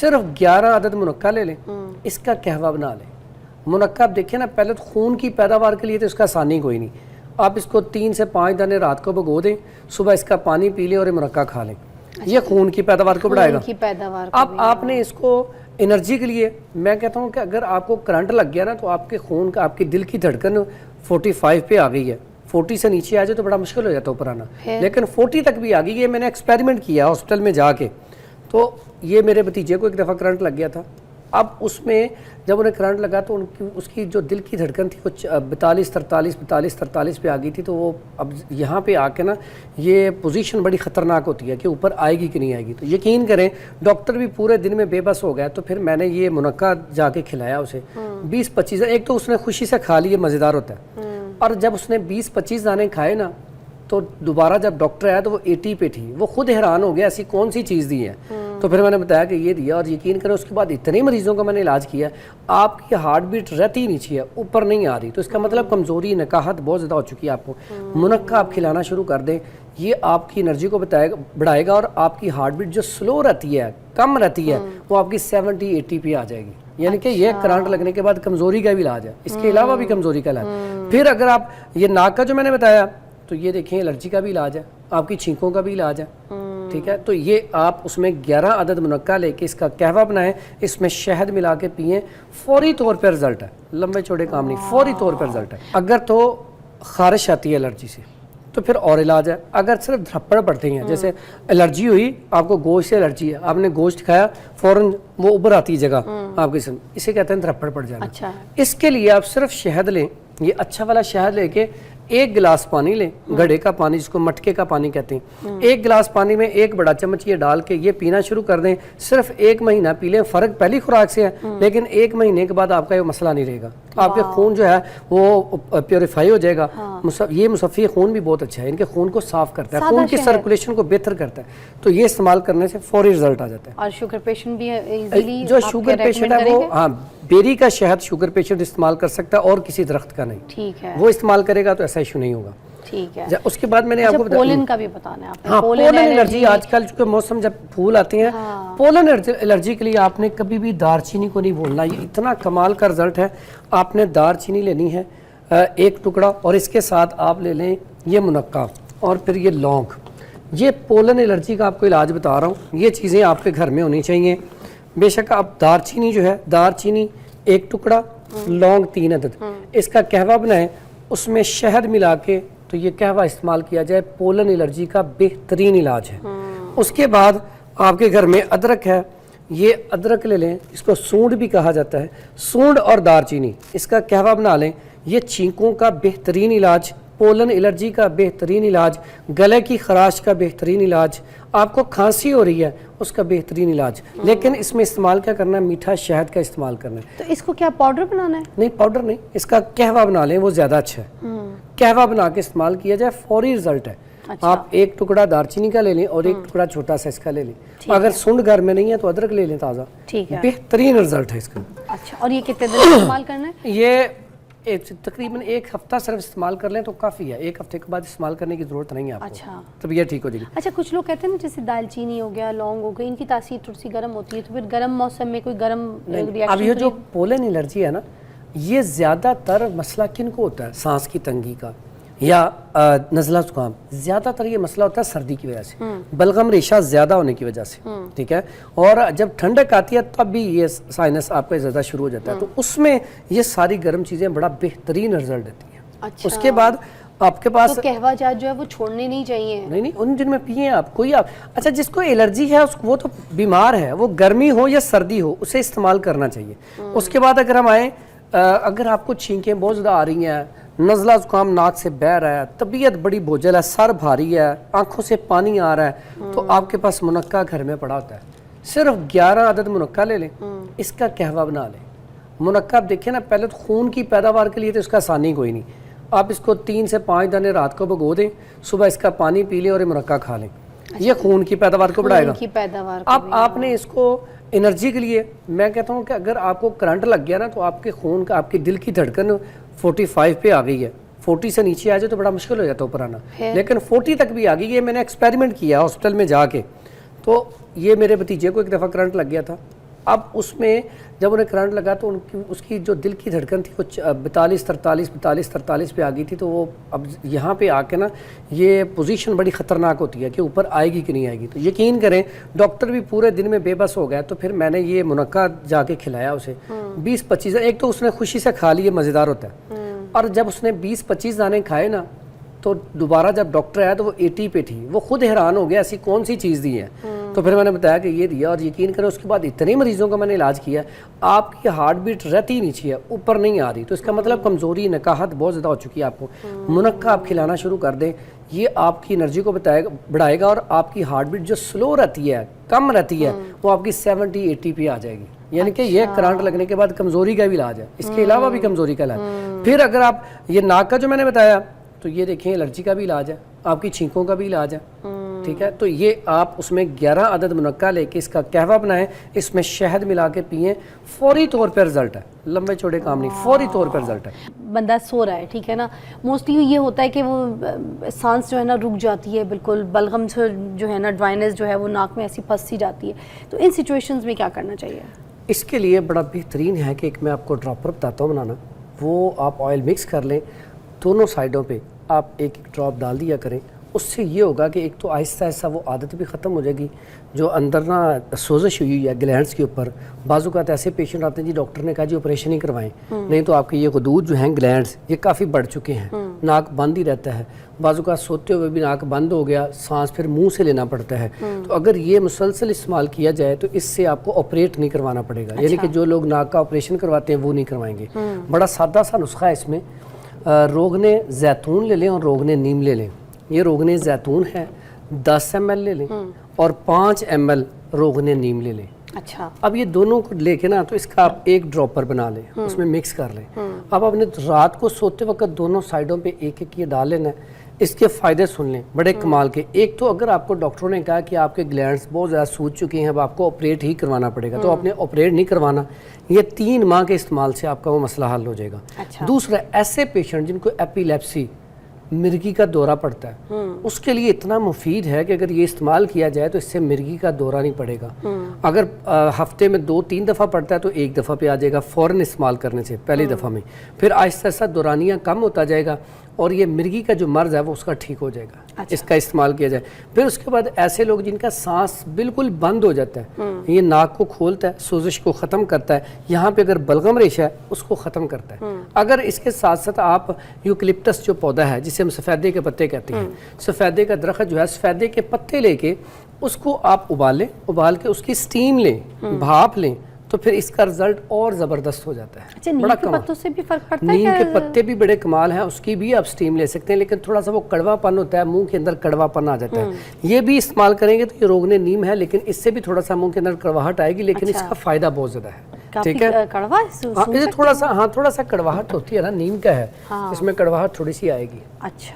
صرف 11 عدد منقع لے لیں، اس کا قہوہ بنا لیں۔ منقع دیکھیں نا، پہلے تو خون کی پیداوار کے لیے تو اس کا آسانی کوئی نہیں، آپ اس کو 3 سے 5 دانے رات کو بھگو دیں، صبح اس کا پانی پی لیں اور یہ منقع کھا لیں، یہ خون کی پیداوار کو بڑھائے گا۔ اب آپ نے اس کو انرجی کے لیے، میں کہتا ہوں کہ اگر آپ کو کرنٹ لگ گیا نا تو آپ کے خون کا، آپ کی دل کی دھڑکن 45 پہ آ گئی ہے، 40 سے نیچے آ جائے تو بڑا مشکل ہو جاتا ہے اوپر آنا، لیکن 40 تک بھی آ گئی ہے۔ میں نے ایکسپیریمنٹ کیا ہاسپٹل میں جا کے، تو یہ میرے بھتیجے کو ایک دفعہ کرنٹ لگ گیا تھا۔ اب اس میں جب انہیں کرنٹ لگا تو اس کی جو دل کی دھڑکن تھی وہ 42-43 پہ آ گئی تھی، تو وہ اب یہاں پہ آ کے نا یہ پوزیشن بڑی خطرناک ہوتی ہے کہ اوپر آئے گی کہ نہیں آئے گی۔ تو یقین کریں ڈاکٹر بھی پورے دن میں بے بس ہو گیا، تو پھر میں نے یہ منقع جا کے کھلایا اسے 20-25، ایک تو اس نے خوشی سے کھا لی، مزیدار ہوتا ہے، اور جب اس نے 20-25 دانے کھائے نا تو دوبارہ جب ڈاکٹر آیا تو وہ 80 پہ تھی، وہ خود حیران ہو گیا ایسی کون سی چیز دی ہے۔ تو پھر میں نے بتایا کہ یہ دیا، اور یقین کریں اس کے بعد اتنے مریضوں کا میں نے علاج کیا، آپ کی ہارٹ بیٹ رہتی ہی نیچے ہے، اوپر نہیں آ رہی، تو اس کا مطلب کمزوری، نکاہت بہت زیادہ ہو چکی ہے آپ کو۔ منقع آپ کھلانا شروع کر دیں، یہ آپ کی انرجی کو بڑھائے گا، اور آپ کی ہارٹ بیٹ جو سلو رہتی ہے، کم رہتی ہے، وہ آپ کی 70-80 پہ آ جائے گی۔ یعنی کہ یہ کرنٹ لگنے کے بعد کمزوری کا بھی علاج ہے، اس کے علاوہ بھی کمزوری کا علاج۔ پھر اگر آپ یہ ناک کا جو میں نے بتایا، تو یہ دیکھیں الرجی کا بھی علاج ہے، آپ کی چھینکوں کا بھی علاج ہے، ٹھیک ہے۔ تو یہ آپ اس میں 11 عدد منقع لے کے اس کا قہوہ بنائیں، اس میں شہد ملا کے پئیں، فوری طور پہ رزلٹ ہے، لمبے چوڑے کام نہیں، فوری طور پہ رزلٹ ہے۔ اگر تو خارش آتی ہے الرجی سے تو پھر اور علاج ہے۔ اگر صرف دھپڑ پڑتے ہیں، جیسے الرجی ہوئی، آپ کو گوشت سے الرجی ہے، آپ نے گوشت کھایا فوراً وہ ابھر آتی ہے جگہ آپ کے جسم، اسے کہتے ہیں دھپڑ پڑ جانا۔ اس کے لیے آپ صرف شہد لیں، یہ اچھا والا شہد لے کے 1 گلاس پانی لیں، گھڑے کا پانی جس کو مٹکے کا پانی کہتے ہیں، 1 گلاس پانی میں 1 بڑا چمچ یہ ڈال کے یہ پینا شروع کر دیں، صرف 1 مہینہ پی لیں۔ فرق پہلی خوراک سے ہے، لیکن 1 مہینے کے بعد آپ کا یہ مسئلہ نہیں رہے گا، آپ کے خون جو ہے وہ پیوریفائی ہو جائے گا۔ یہ مصفی خون بھی بہت اچھا ہے، ان کے خون کو صاف کرتا ہے، خون کی سرکولیشن کو بہتر کرتا ہے، تو یہ استعمال کرنے سے فوری رزلٹ آ جاتا ہے۔ اور شوگر پیشنٹ بھی ایزیلی، جو شوگر پیشنٹ ہے وہ ہاں بیری کا شہد شوگر پیشنٹ استعمال کر سکتا ہے، اور کسی درخت کا نہیں، ٹھیک ہے، وہ استعمال کرے گا تو ایسا ایشو نہیں ہوگا، ٹھیک ہے۔ اس کے بعد میں نے آپ کو پولن کا بھی بتانا ہے آپ نے۔ ہاں، پولن الرجی آج کل چونکہ موسم جب پھول آتے ہیں، پولن الرجی کے لیے آپ نے کبھی بھی دار چینی کو نہیں بھولنا، یہ اتنا کمال کا رزلٹ ہے۔ آپ نے دار چینی لینی ہے 1 ٹکڑا، اور اس کے ساتھ آپ لے لیں یہ منقع، اور پھر یہ لونگ۔ یہ پولن الرجی کا آپ کو علاج بتا رہا ہوں، یہ چیزیں آپ کے گھر میں ہونی چاہیے۔ بے شک آپ دار چینی جو ہے، دار چینی 1 ٹکڑا، لونگ 3 عدد، اس کا قہوہ بنائیں، اس میں شہد ملا کے، تو یہ قہوہ استعمال کیا جائے، پولن الرجی کا بہترین علاج ہے۔ اس کے بعد آپ کے گھر میں ادرک ہے، یہ ادرک لے لیں، اس کو سونڈ بھی کہا جاتا ہے، سونڈ اور دار چینی، اس کا قہوہ بنا لیں، یہ چھینکوں کا بہترین علاج، پولن الرجی کا بہترین علاج، گلے کی خراش کا بہترین علاج، آپ کو کھانسی ہو رہی ہے اس کا بہترین علاج، لیکن اس میں استعمال کیا کرنا ہے، میٹھا شہد کا استعمال کرنا ہے۔ تو اس کو کیا پاؤڈر بنانا ہے؟ نہیں، پاؤڈر نہیں، اس کا قہوہ بنا لیں، وہ زیادہ اچھا ہے، قہوہ بنا کے استعمال کیا جائے، فوری رزلٹ ہے۔ آپ 1 ٹکڑا دار چینی کا لے لیں، اور 1 ٹکڑا چھوٹا سا اس کا لے لیں، اگر سونڈ گھر میں نہیں ہے تو ادرک لے لیں تازہ، بہترین رزلٹ ہے اس کا۔ اچھا، اور یہ کتنے دن استعمال کرنا ہے؟ یہ تقریباً 1 ہفتہ صرف استعمال کر لیں تو کافی ہے، 1 ہفتے کے بعد استعمال کرنے کی ضرورت نہیں ہے آپ کو، اچھا، طبیعت ٹھیک ہو جائے گی۔ اچھا، کچھ لوگ کہتے ہیں نا جیسے دال چینی ہو گیا، لونگ ہو گئی، ان کی تاثیر تھوڑی سی گرم ہوتی ہے، تو پھر گرم موسم میں کوئی گرم ریئیکشن؟ اب یہ جو پولن الرجی ہے نا، یہ زیادہ تر مسئلہ کن کو ہوتا ہے، سانس کی تنگی کا یا نزلہ زکام، زیادہ تر یہ مسئلہ ہوتا ہے سردی کی وجہ سے، بلغم ریشہ زیادہ ہونے کی وجہ سے، ٹھیک ہے، اور جب ٹھنڈک آتی ہے تب بھی یہ سائنس آپ کا زیادہ شروع ہو جاتا ہے، تو اس میں یہ ساری گرم چیزیں بڑا بہترین رزلٹ دیتی ہیں۔ اس کے بعد آپ کے پاس قہوہ جات جو ہے وہ چھوڑنے نہیں چاہیے؟ نہیں، ان دن میں پیئیں آپ، کوئی آپ اچھا جس کو الرجی ہے وہ تو بیمار ہے، وہ گرمی ہو یا سردی ہو اسے استعمال کرنا چاہیے۔ اس کے بعد اگر ہم آئیں، اگر آپ کو چھینکیں بہت زیادہ آ رہی ہیں، نزلہ زکام ناک سے بہہ رہا ہے، طبیعت بڑی بوجھل ہے، سر بھاری ہے، آنکھوں سے پانی آ رہا ہے، تو آپ کے پاس منقع گھر میں پڑا ہوتا ہے، صرف 11 عدد منقع لے لیں، اس کا قہوہ بنا لیں۔ منقع دیکھیں نا، پہلے تو خون کی پیداوار کے لیے تو اس کا آسانی کوئی نہیں، آپ اس کو 3 سے 5 دانے رات کو بھگو دیں، صبح اس کا پانی پی لیں اور یہ منقع کھا لیں، یہ خون کی پیداوار کو بڑھائے گا۔ اب آپ نے اس کو انرجی کے لیے، میں کہتا ہوں کہ اگر آپ کو کرنٹ لگ گیا نا تو آپ کے خون کا، آپ کی دل کی دھڑکن 45 پہ آ گئی ہے، 40 سے نیچے آ جائے تو بڑا مشکل ہو جاتا ہے اوپر آنا، لیکن 40 تک بھی آ گئی ہے۔ میں نے ایکسپیریمنٹ کیا ہاسپٹل میں جا کے، تو یہ میرے بھتیجے کو ایک دفعہ کرنٹ لگ گیا تھا، اب اس میں جب انہیں کرنٹ لگا تو اس کی جو دل کی دھڑکن تھی وہ 42-43 پہ آ گئی تھی. تو وہ اب یہاں پہ آ کے نا یہ پوزیشن بڑی خطرناک ہوتی ہے کہ اوپر آئے گی کہ نہیں آئے گی. تو یقین کریں ڈاکٹر بھی پورے دن میں بے بس ہو گیا. تو پھر میں نے یہ منقع جا کے کھلایا اسے 20-25. ایک تو اس نے خوشی سے کھا لیے, مزیدار ہوتا ہے, اور جب اس نے 20-25 دانے کھائے نا تو دوبارہ جب ڈاکٹر آیا تو وہ 80 پہ تھی. وہ خود حیران ہو گیا ایسی کون سی چیز دی ہے. تو پھر میں نے بتایا کہ یہ دیا, اور یقین کریں اس کے بعد اتنے مریضوں کا میں نے علاج کیا. آپ کی ہارٹ بیٹ رہتی ہی نیچے ہے, اوپر نہیں آ رہی. تو اس کا مطلب کمزوری, نکاہت بہت زیادہ ہو چکی ہے آپ کو. منقع آپ کھلانا شروع کر دیں, یہ آپ کی انرجی کو بڑھائے گا, اور آپ کی ہارٹ بیٹ جو سلو رہتی ہے, کم رہتی ہے, وہ آپ کی 70-80 پہ آ جائے گی. یعنی کہ یہ کرانٹ لگنے کے بعد کمزوری کا بھی علاج ہے, اس کے علاوہ بھی کمزوری کا علاج. پھر اگر آپ یہ ناک کا جو میں نے بتایا تو یہ دیکھیں الرجی کا بھی علاج ہے, آپ کی چھینکوں کا بھی علاج ہے. ٹھیک ہے, تو یہ آپ اس میں 11 عدد منقع لے کے اس کا قہوہ بنائیں, اس میں شہد ملا کے پئیں, فوری طور پہ رزلٹ ہے. لمبے چوڑے کام نہیں, فوری طور پہ رزلٹ ہے. بندہ سو رہا ہے, ٹھیک ہے نا, موسٹلی یہ ہوتا ہے کہ وہ سانس جو ہے نا رک جاتی ہے, بالکل بلغم سے جو ہے نا ڈرائنس جو ہے وہ ناک میں ایسی پھنس سی جاتی ہے. تو ان سچویشنز میں کیا کرنا چاہیے؟ اس کے لیے بڑا بہترین ہے کہ ایک میں آپ کو ڈراپر بتاتا ہوں بنانا. وہ آپ آئل مکس کر لیں, دونوں سائڈوں پہ آپ ایک ڈراپ ڈال دیا کریں. اس سے یہ ہوگا کہ ایک تو آہستہ آہستہ وہ عادت بھی ختم ہو جائے گی. جو اندر نا سوزش ہوئی ہے گلینڈس کے اوپر, بعض اوقات ایسے پیشنٹ آتے ہیں جی ڈاکٹر نے کہا جی آپریشن ہی کروائیں, نہیں تو آپ کے یہ غدود جو ہیں گلینڈس یہ کافی بڑھ چکے ہیں, ناک بند ہی رہتا ہے. بعض اوقات سوتے ہوئے بھی ناک بند ہو گیا, سانس پھر منہ سے لینا پڑتا ہے. تو اگر یہ مسلسل استعمال کیا جائے تو اس سے آپ کو آپریٹ نہیں کروانا پڑے گا. یعنی کہ جو لوگ ناک کا آپریشن کرواتے ہیں وہ نہیں کروائیں گے. بڑا سادہ سا نسخہ ہے اس میں. روغن زیتون لے لیں اور روغن نیم لے لیں. یہ روغن زیتون ہے 10 ml لے لیں, اور 5 ml روغن نیم لے لیں. اچھا, اب یہ دونوں کو لے کے نا تو اس کا آپ ایک ڈراپر بنا لیں, اس میں مکس کر لیں. اب آپ نے رات کو سوتے وقت دونوں سائڈوں پہ ایک ایک یہ ڈال لینا ہے. اس کے فائدے سن لیں بڑے کمال کے. ایک تو اگر آپ کو ڈاکٹروں نے کہا کہ آپ کے گلینڈس بہت زیادہ سوج چکے ہیں, اب آپ کو آپریٹ ہی کروانا پڑے گا, تو آپ نے آپریٹ نہیں کروانا. یہ 3 ماہ کے استعمال سے آپ کا وہ مسئلہ حل ہو جائے گا. دوسرا, ایسے پیشنٹ جن کو ایپیلیپسی, مرگی کا دورہ پڑتا ہے, اس کے لیے اتنا مفید ہے کہ اگر یہ استعمال کیا جائے تو اس سے مرگی کا دورہ نہیں پڑے گا. اگر ہفتے میں 2-3 دفعہ پڑتا ہے تو 1 دفعہ پہ آ جائے گا فوراً استعمال کرنے سے پہلی دفعہ میں. پھر آہستہ آہستہ دورانیہ کم ہوتا جائے گا, اور یہ مرگی کا جو مرض ہے وہ اس کا ٹھیک ہو جائے گا. اس کا استعمال کیا جائے. پھر اس کے بعد ایسے لوگ جن کا سانس بالکل بند ہو جاتا ہے, یہ ناک کو کھولتا ہے, سوزش کو ختم کرتا ہے, یہاں پہ اگر بلغم ریشہ ہے اس کو ختم کرتا ہے. اگر اس کے ساتھ ساتھ آپ یوکلپٹس جو پودا ہے جسے ہم سفیدے کے پتے کہتے ہیں, سفیدے کا درخت جو ہے, سفیدے کے پتے لے کے اس کو آپ ابالیں, ابال کے اس کی سٹیم لیں, بھاپ لیں, تو پھر اس کا رزلٹ اور زبردست ہو جاتا ہے. اچھا, نیم کے پتوں سے بھی فرق پڑتا ہے؟ نیم کے پتے بھی بڑے کمال ہیں, اس کی بھی آپ سٹیم لے سکتے ہیں, لیکن تھوڑا سا وہ کڑوا پن ہوتا ہے, منہ کے اندر کڑوا پن آ جاتا ہے. یہ بھی استعمال کریں گے تو یہ روغن نیم ہے, لیکن اس سے بھی تھوڑا سا منہ کے اندر کڑواہٹ آئے گی, لیکن اس کا فائدہ بہت زیادہ ہے. ٹھیک ہے, کڑوا تھوڑا سا کڑواہٹ ہوتی ہے نا, نیم کا ہے, اس میں کڑواہٹ تھوڑی سی آئے گی. اچھا.